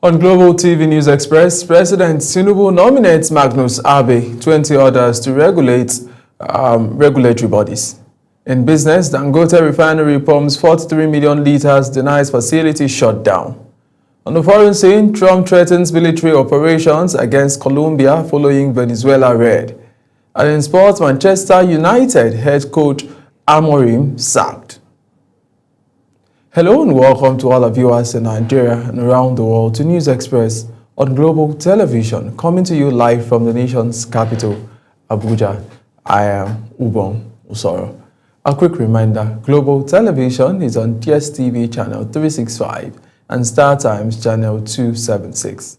On Global TV News Express, President Tinubu nominates Magnus Abe, 20 others to regulate regulatory bodies. In business, Dangote refinery pumps 43 million liters, denies facility shut down. On the foreign scene, Trump threatens military operations against Colombia following Venezuela raid. And in sports, Manchester United head coach Amorim sacked. Hello and welcome to all our viewers in Nigeria and around the world to News Express on Global Television, coming to you live from the nation's capital, Abuja. I am Ubong Usoro. A quick reminder, Global Television is on DSTV channel 365 and StarTimes channel 276.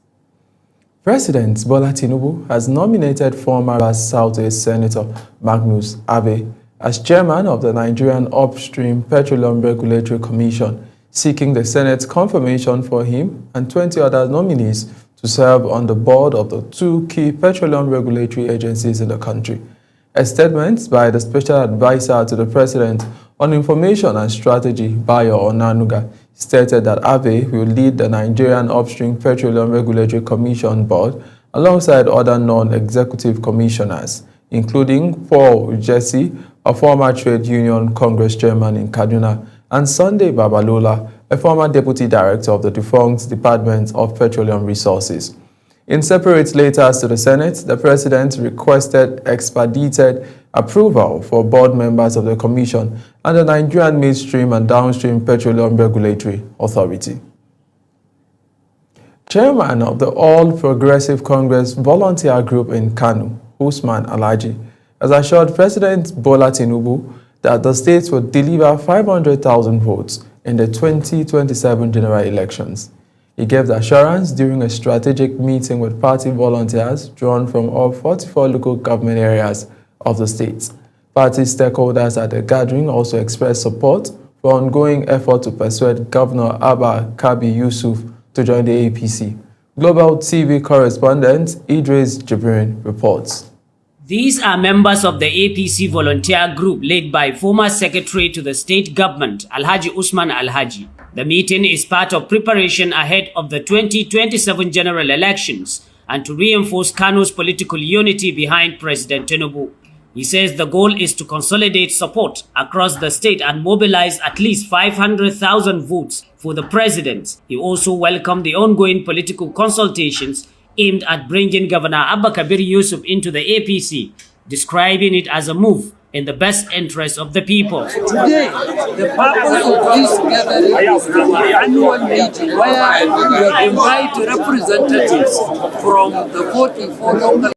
President Bola Tinubu has nominated former Southeast Senator Magnus Abe as chairman of the Nigerian Upstream Petroleum Regulatory Commission, seeking the Senate's confirmation for him and 20 other nominees to serve on the board of the two key petroleum regulatory agencies in the country. A statement by the Special Advisor to the President on Information and Strategy, Bayo Onanuga, stated that Abe will lead the Nigerian Upstream Petroleum Regulatory Commission board alongside other non-executive commissioners, including Paul Jesse, a former trade union Congress chairman in Kaduna, and Sunday Babalola, a former deputy director of the defunct Department of Petroleum Resources. In separate letters to the Senate, the President requested expedited approval for board members of the Commission and the Nigerian Midstream and Downstream Petroleum Regulatory Authority. Chairman of the All Progressive Congress Volunteer Group in Kano, Usman Alhaji, has assured President Bola Tinubu that the state will deliver 500,000 votes in the 2027 general elections. He gave the assurance during a strategic meeting with party volunteers drawn from all 44 local government areas of the state. Party stakeholders at the gathering also expressed support for ongoing effort to persuade Governor Abba Kabi Yusuf to join the APC. Global TV correspondent Idris Jibrin reports. These are members of the APC volunteer group led by former secretary to the state government, Alhaji Usman Alhaji. The meeting is part of preparation ahead of the 2027 general elections and to reinforce Kano's political unity behind President Tinubu. He says the goal is to consolidate support across the state and mobilize at least 500,000 votes for the president. He also welcomed the ongoing political consultations aimed at bringing Governor Abba Kabir Yusuf into the APC, describing it as a move in the best interest of the people. Today, the purpose of this gathering is our annual meeting where we invite representatives from the 44 local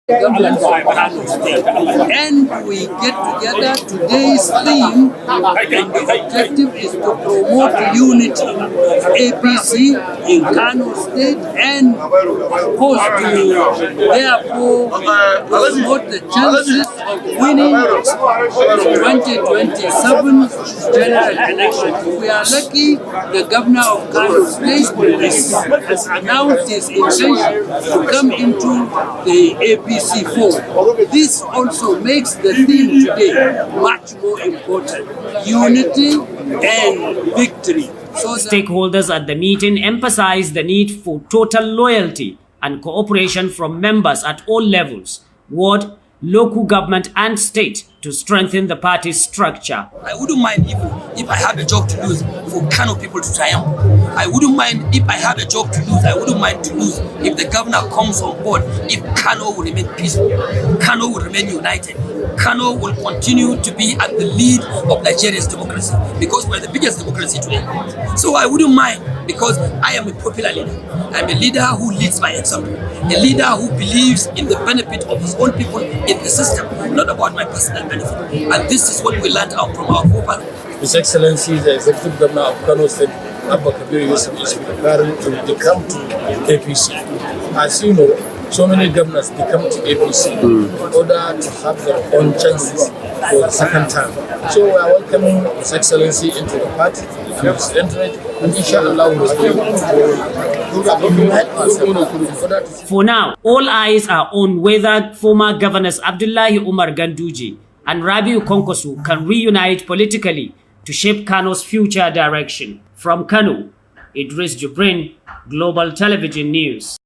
governments of Kano State. And we get together. Today's theme and the objective is to promote unity of APC in Kano State and of course to therefore promote the chances of winning the 2027 general election. We are lucky the governor of Kano State has announced his intention to come into the APC. This also makes the theme today much more important: unity and victory. Stakeholders at the meeting emphasized the need for total loyalty and cooperation from members at all levels, ward, local government and state, to strengthen the party's structure. I wouldn't mind if I have a job to lose for Kano people to triumph. I wouldn't mind if I have a job to lose. I wouldn't mind to lose if the governor comes on board, if Kano will remain peaceful, Kano will remain united. Kano will continue to be at the lead of Nigeria's democracy because we're the biggest democracy today. So I wouldn't mind because I am a popular leader. I'm a leader who leads by example, a leader who believes in the benefit of his own people in the system, not about my personal benefit. And this is what we learned out from our forefathers. His Excellency, the Executive Governor of Kano State, Abba Kabir Yusuf, is preparing to come to APC. As you know, so many governors become to APC in order to have their own chances for the second time. So we are welcoming His Excellency into the party and his entrance, and inshallah we will. For now, all eyes are on whether former governors Abdullahi Umar Ganduje and Rabiu Konkosu can reunite politically to shape Kano's future direction. From Kano, Idris Jubrin, Global Television News.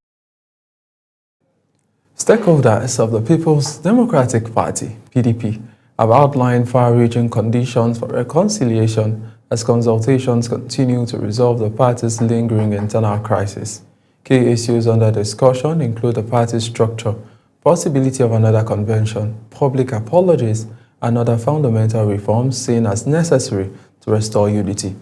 Stakeholders of the People's Democratic Party, PDP, have outlined far-reaching conditions for reconciliation as consultations continue to resolve the party's lingering internal crisis. Key issues under discussion include the party's structure, possibility of another convention, public apologies, and other fundamental reforms seen as necessary to restore unity.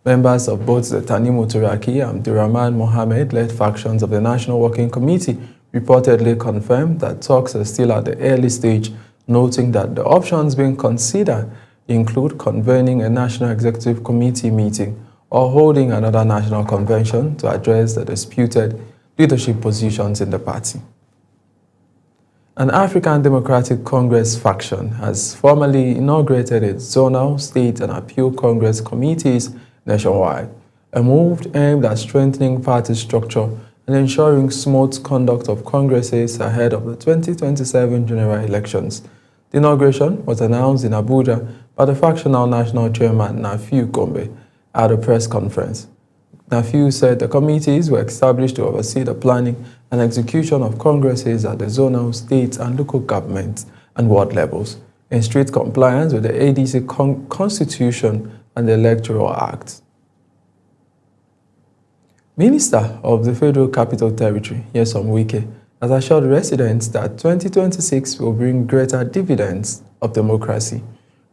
Members of both the Tanimu Turaki and Abdurrahman Mohammed-led factions of the National Working Committee reportedly confirmed that talks are still at the early stage, noting that the options being considered include convening a National Executive Committee meeting or holding another national convention to address the disputed leadership positions in the party. An African Democratic Congress faction has formally inaugurated its zonal, state, and appeal Congress committees nationwide, a move aimed at strengthening party structure and ensuring smooth conduct of congresses ahead of the 2027 general elections. The inauguration was announced in Abuja by the factional national chairman Nafiu Gombe at a press conference. Nafiu said the committees were established to oversee the planning and execution of congresses at the zonal, state, and local government and ward levels, in strict compliance with the ADC Constitution and the Electoral Act. Minister of the Federal Capital Territory, Nyesom Wike, has assured residents that 2026 will bring greater dividends of democracy.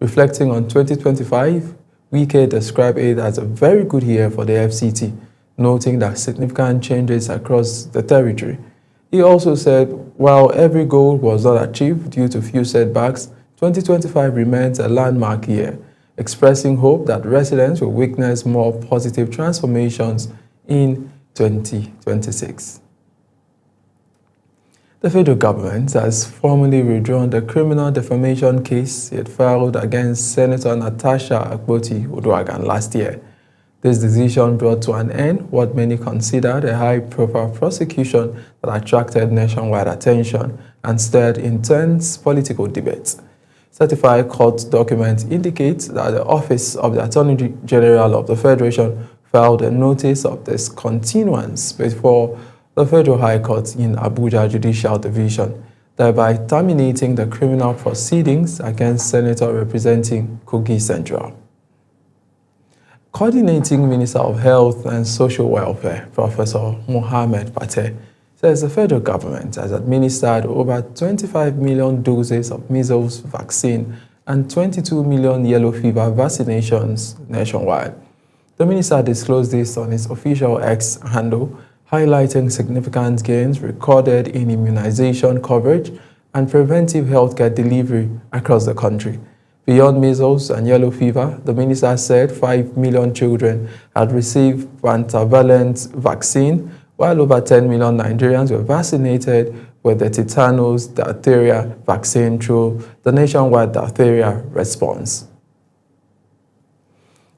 Reflecting on 2025, Wike described it as a very good year for the FCT, noting that significant changes across the territory. He also said, while every goal was not achieved due to few setbacks, 2025 remains a landmark year, expressing hope that residents will witness more positive transformations in 2026. The federal government has formally withdrawn the criminal defamation case it filed against Senator Natasha Akpoti-Uduaghan last year. This decision brought to an end what many considered a high-profile prosecution that attracted nationwide attention and stirred intense political debates. Certified court documents indicate that the Office of the Attorney General of the Federation filed a notice of discontinuance before the Federal High Court in Abuja Judicial Division, thereby terminating the criminal proceedings against Senator representing Kogi Central. Coordinating Minister of Health and Social Welfare, Professor Mohammed Pateh, says the federal government has administered over 25 million doses of measles vaccine and 22 million yellow fever vaccinations nationwide. The minister disclosed this on his official X handle, highlighting significant gains recorded in immunization coverage and preventive healthcare delivery across the country. Beyond measles and yellow fever, the minister said 5 million children had received pentavalent vaccine, while over 10 million Nigerians were vaccinated with the tetanus diphtheria vaccine through the nationwide diphtheria response.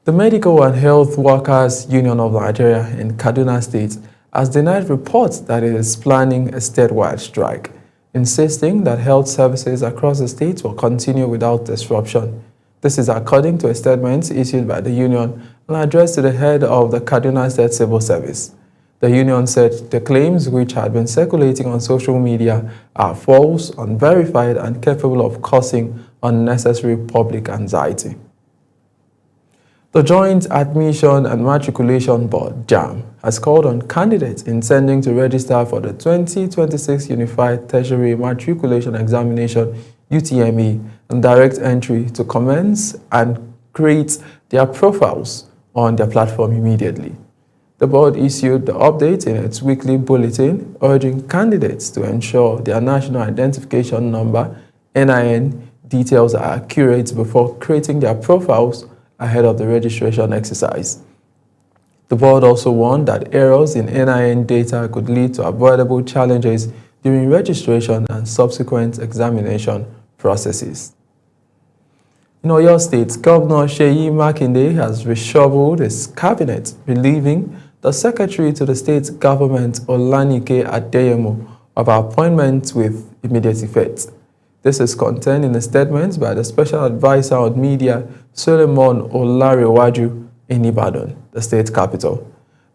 The Medical and Health Workers Union of Nigeria in Kaduna State has denied reports that it is planning a statewide strike, insisting that health services across the state will continue without disruption. This is according to a statement issued by the union and addressed to the head of the Kaduna State Civil Service. The union said the claims, which had been circulating on social media, are false, unverified, and capable of causing unnecessary public anxiety. The Joint Admission and Matriculation Board, JAMB, has called on candidates intending to register for the 2026 Unified Tertiary Matriculation Examination, UTME, and direct entry to commence and create their profiles on their platform immediately. The board issued the update in its weekly bulletin, urging candidates to ensure their National Identification Number, NIN, details are accurate before creating their profiles ahead of the registration exercise. The board also warned that errors in NIN data could lead to avoidable challenges during registration and subsequent examination processes. In Oyo State, Governor Seyi Makinde has reshuffled his cabinet, relieving the secretary to the state government, Olanike Adeyemo, of appointment with immediate effect. This is contained in a statement by the Special Advisor on Media, Solomon Olarewaju, in Ibadan, the state capital.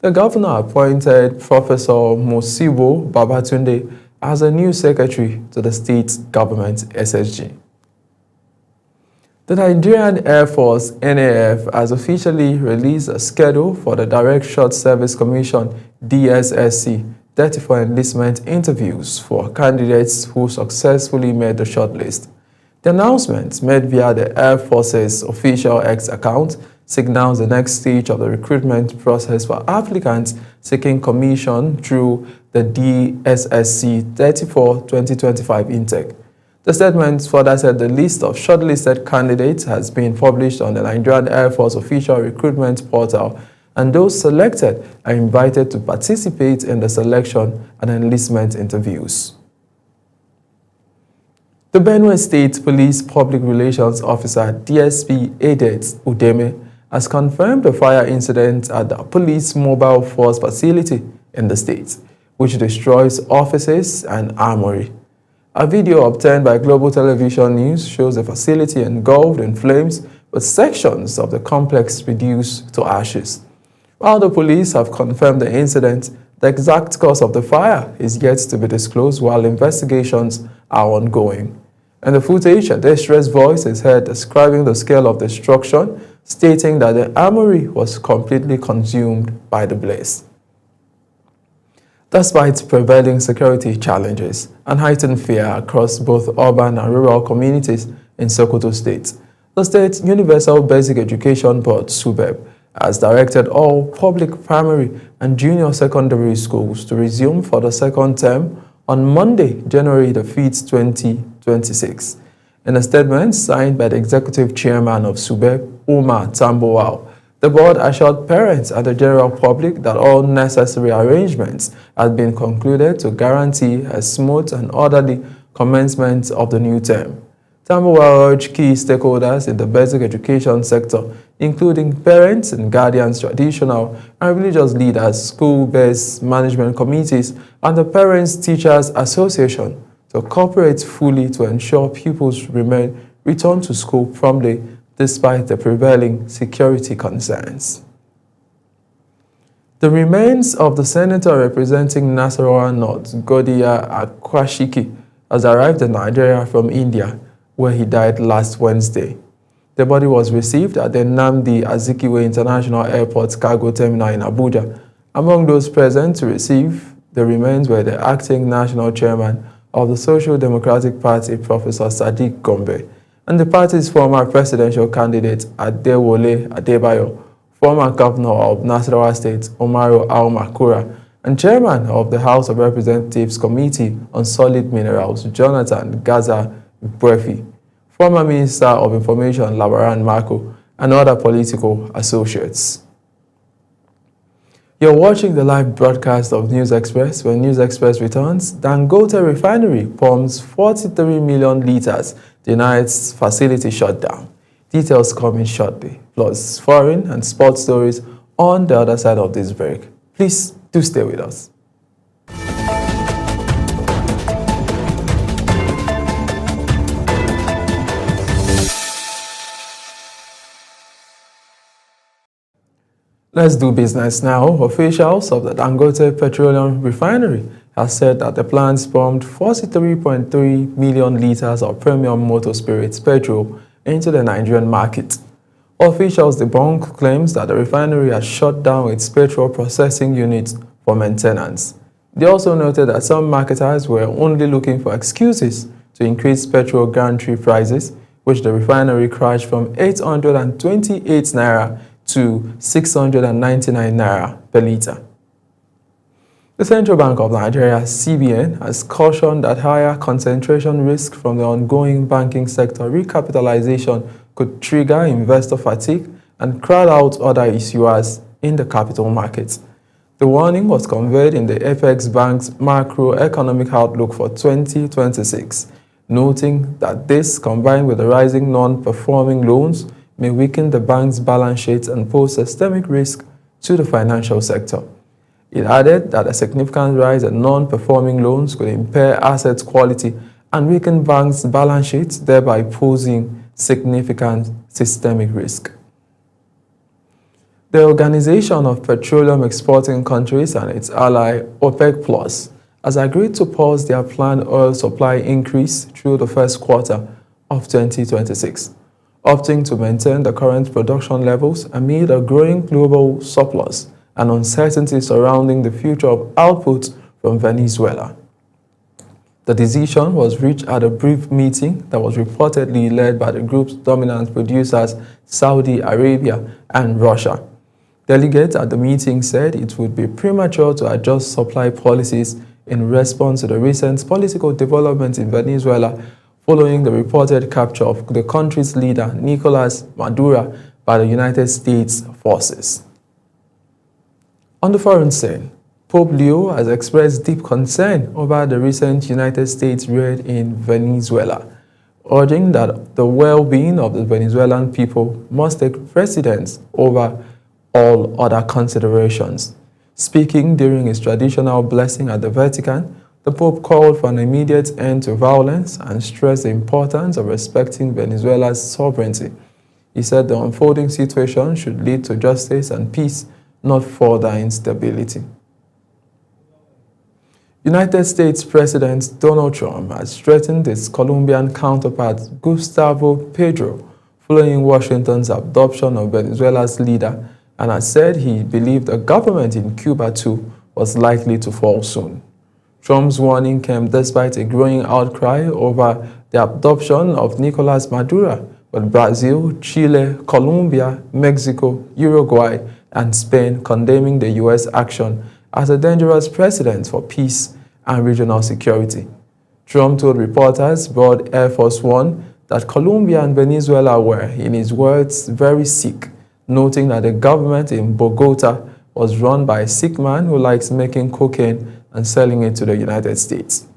The governor appointed Professor Mosibo Babatunde as a new secretary to the state government SSG. The Nigerian Air Force NAF has officially released a schedule for the Direct Short Service Commission DSSC 34 enlistment interviews for candidates who successfully made the shortlist. The announcement, made via the Air Force's official X account, signals the next stage of the recruitment process for applicants seeking commission through the DSSC 34 2025 intake. The statement further said the list of shortlisted candidates has been published on the Nigerian Air Force official recruitment portal, and those selected are invited to participate in the selection and enlistment interviews. The Benue State Police Public Relations Officer DSP Edet Udeme has confirmed a fire incident at the police mobile force facility in the state, which destroys offices and armory. A video obtained by Global Television News shows the facility engulfed in flames with sections of the complex reduced to ashes. While the police have confirmed the incident, the exact cause of the fire is yet to be disclosed while investigations are ongoing. In the footage, a distressed voice is heard describing the scale of destruction, stating that the armory was completely consumed by the blaze. Despite prevailing security challenges and heightened fear across both urban and rural communities in Sokoto State, the State Universal Basic Education Board (SUBEB) has directed all public primary and junior secondary schools to resume for the second term on Monday, January the 5th, 2026. In a statement signed by the executive chairman of SUBEB, Umar Tambowao, the board assured parents and the general public that all necessary arrangements had been concluded to guarantee a smooth and orderly commencement of the new term. Tambowao urged key stakeholders in the basic education sector, including parents and guardians, traditional and religious leaders, school-based management committees, and the Parents Teachers Association to cooperate fully to ensure pupils return to school promptly despite the prevailing security concerns. The remains of the senator representing Nasarawa North, Godiya Akwashiki, has arrived in Nigeria from India, where he died last Wednesday. The body was received at the Nnamdi Azikiwe International Airport Cargo Terminal in Abuja. Among those present to receive the remains were the acting national chairman of the Social Democratic Party, Professor Sadiq Gombe, and the party's former presidential candidate Adewole Adebayo, former governor of Nasarawa State, Umaru Al-Makura, and chairman of the House of Representatives Committee on Solid Minerals, Jonathan Gaza Brefi, former Minister of Information, Labaran Marco, and other political associates. You're watching the live broadcast of News Express. When News Express returns, Dangote Refinery pumps 43 million litres, denies facility shutdown. Details coming shortly, plus foreign and sports stories on the other side of this break. Please do stay with us. Let's do business now. Officials of the Dangote Petroleum Refinery have said that the plant pumped 43.3 million litres of premium motor spirits petrol into the Nigerian market. Officials debunk claims that the refinery has shut down its petrol processing units for maintenance. They also noted that some marketers were only looking for excuses to increase petrol gantry prices, which the refinery crashed from 828 naira to 699 naira per litre. The Central Bank of Nigeria, CBN, has cautioned that higher concentration risk from the ongoing banking sector recapitalization could trigger investor fatigue and crowd out other issuers in the capital markets. The warning was conveyed in the Apex Bank's macroeconomic outlook for 2026, noting that this, combined with the rising non-performing loans, may weaken the bank's balance sheet and pose systemic risk to the financial sector. It added that a significant rise in non-performing loans could impair asset quality and weaken banks' balance sheets, thereby posing significant systemic risk. The Organization of Petroleum Exporting Countries and its ally OPEC Plus has agreed to pause their planned oil supply increase through the first quarter of 2026, opting to maintain the current production levels amid a growing global surplus and uncertainty surrounding the future of output from Venezuela. The decision was reached at a brief meeting that was reportedly led by the group's dominant producers Saudi Arabia and Russia. Delegates at the meeting said it would be premature to adjust supply policies in response to the recent political developments in Venezuela following the reported capture of the country's leader, Nicolas Maduro, by the United States forces. On the foreign scene, Pope Leo has expressed deep concern over the recent United States raid in Venezuela, urging that the well-being of the Venezuelan people must take precedence over all other considerations. Speaking during his traditional blessing at the Vatican, the Pope called for an immediate end to violence and stressed the importance of respecting Venezuela's sovereignty. He said the unfolding situation should lead to justice and peace, not further instability. United States President Donald Trump has threatened his Colombian counterpart Gustavo Petro following Washington's adoption of Venezuela's leader, and has said he believed the government in Cuba too was likely to fall soon. Trump's warning came despite a growing outcry over the adoption of Nicolas Maduro, with Brazil, Chile, Colombia, Mexico, Uruguay, and Spain condemning the U.S. action as a dangerous precedent for peace and regional security. Trump told reporters aboard Air Force One that Colombia and Venezuela were, in his words, very sick, noting that the government in Bogota was run by a sick man who likes making cocaine and selling it to the United States.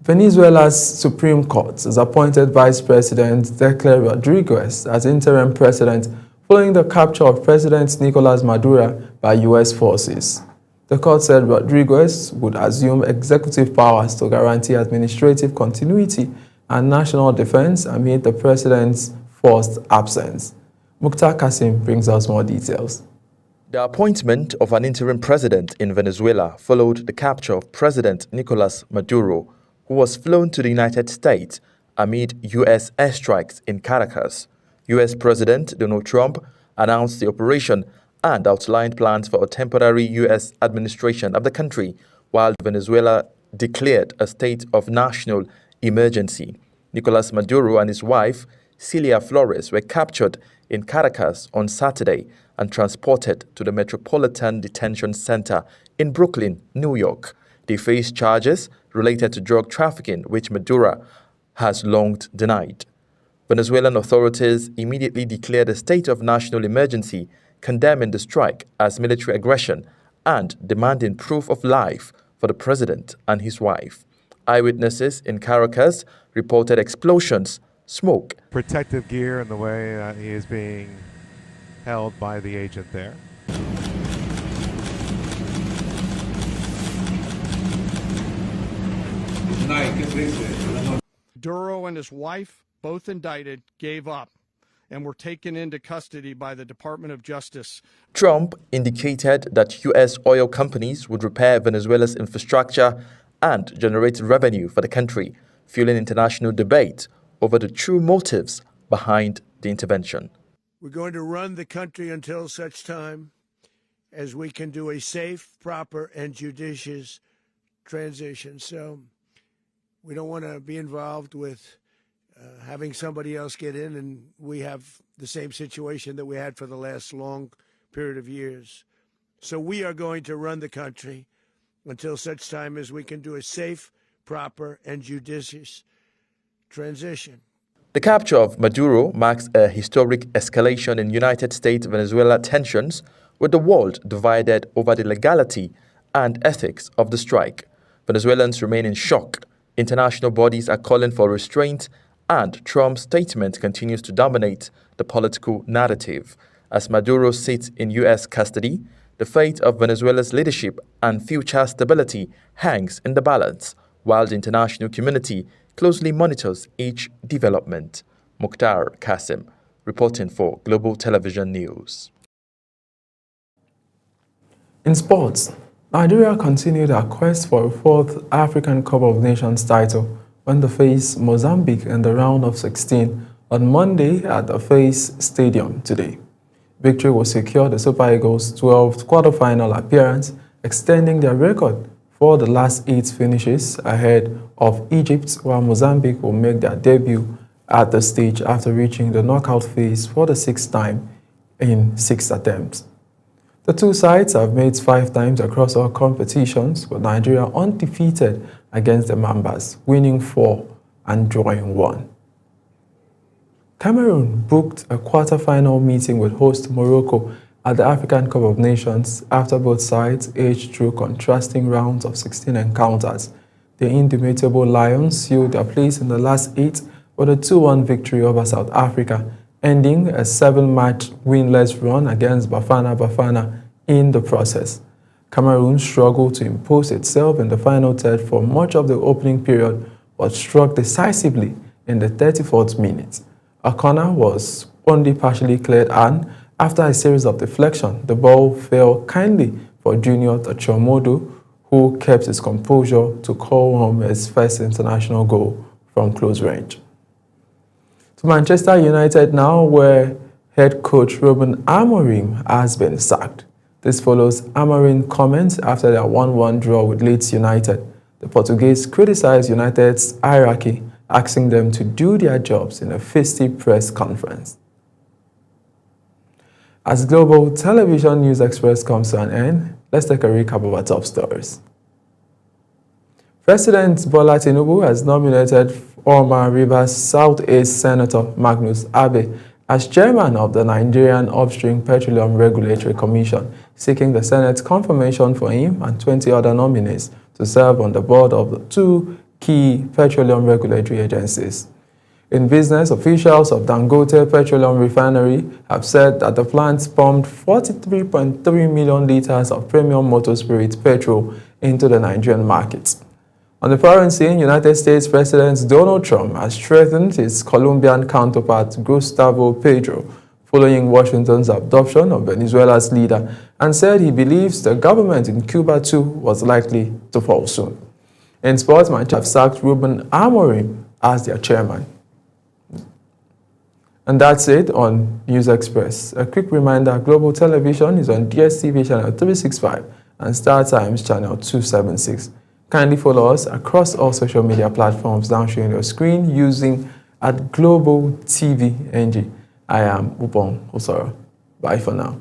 Venezuela's Supreme Court has appointed Vice President Delcy Rodriguez as interim president following the capture of President Nicolas Maduro by U.S. forces. The court said Rodriguez would assume executive powers to guarantee administrative continuity and national defense amid the president's forced absence. Mukhtar Kasim brings us more details. The appointment of an interim president in Venezuela followed the capture of President Nicolas Maduro, who was flown to the United States amid U.S. airstrikes in Caracas. U.S. President Donald Trump announced the operation and outlined plans for a temporary U.S. administration of the country, while Venezuela declared a state of national emergency. Nicolas Maduro and his wife, Cilia Flores, were captured in Caracas on Saturday and transported to the Metropolitan Detention Center in Brooklyn, New York. They face charges related to drug trafficking, which Maduro has long denied. Venezuelan authorities immediately declared a state of national emergency, condemning the strike as military aggression and demanding proof of life for the president and his wife. Eyewitnesses in Caracas reported explosions, smoke. Protective gear in the way that he is being held by the agent there. Maduro and his wife, both indicted, gave up and were taken into custody by the Department of Justice. Trump indicated that U.S. oil companies would repair Venezuela's infrastructure and generate revenue for the country, fueling international debate over the true motives behind the intervention. We're going to run the country until such time as we can do a safe, proper, and judicious transition. So we don't want to be involved with having somebody else get in, and we have the same situation that we had for the last long period of years. So we are going to run the country until such time as we can do a safe, proper, and judicious transition. The capture of Maduro marks a historic escalation in United States-Venezuela tensions, with the world divided over the legality and ethics of the strike. Venezuelans remain in shock. International bodies are calling for restraint, and Trump's statement continues to dominate the political narrative. As Maduro sits in U.S. custody, the fate of Venezuela's leadership and future stability hangs in the balance, while the international community closely monitors each development. Mukhtar Kasim, reporting for Global Television News. In sports, Nigeria continued her quest for a fourth African Cup of Nations title when they faced Mozambique in the round of 16 on Monday at the Face Stadium today. Victory will secure the Super Eagles' 12th quarter-final appearance, extending their record for the last 8 finishes ahead of Egypt, while Mozambique will make their debut at the stage after reaching the knockout phase for the 6th time in 6 attempts. The two sides have met 5 times across all competitions, with Nigeria undefeated against the Mambas, winning 4 and drawing 1. Cameroon booked a quarter-final meeting with host Morocco at the African Cup of Nations after both sides edged through contrasting rounds of 16 encounters. The indomitable Lions sealed their place in the last 8 with a 2-1 victory over South Africa, ending a 7-match winless run against Bafana in the process. Cameroon struggled to impose itself in the final third for much of the opening period, but struck decisively in the 34th minute. A corner was only partially cleared, and after a series of deflections, the ball fell kindly for Junior Tachomodo, who kept his composure to call home his first international goal from close range. To Manchester United now, where head coach Ruben Amorim has been sacked. This follows Amorim's comments after their 1-1 draw with Leeds United. The Portuguese criticized United's hierarchy, asking them to do their jobs in a festive press conference. As Global Television News Express comes to an end, let's take a recap of our top stories. President Bola Tinubu has nominated former Rivers Southeast Senator Magnus Abe as chairman of the Nigerian Upstream Petroleum Regulatory Commission, seeking the Senate's confirmation for him and 20 other nominees to serve on the board of the 2 key petroleum regulatory agencies. In business, officials of Dangote Petroleum Refinery have said that the plant pumped 43.3 million liters of premium motor spirit petrol into the Nigerian market. On the foreign scene, United States President Donald Trump has strengthened his Colombian counterpart Gustavo Petro following Washington's adoption of Venezuela's leader, and said he believes the government in Cuba too was likely to fall soon. In sports, Manchester have sacked Ruben Amorim as their chairman. And that's it on News Express. A quick reminder, Global Television is on DSTV channel 365 and Star Times channel 276. Kindly follow us across all social media platforms down showing your screen using @Global TV NG. I am Upong Osoro. Bye for now.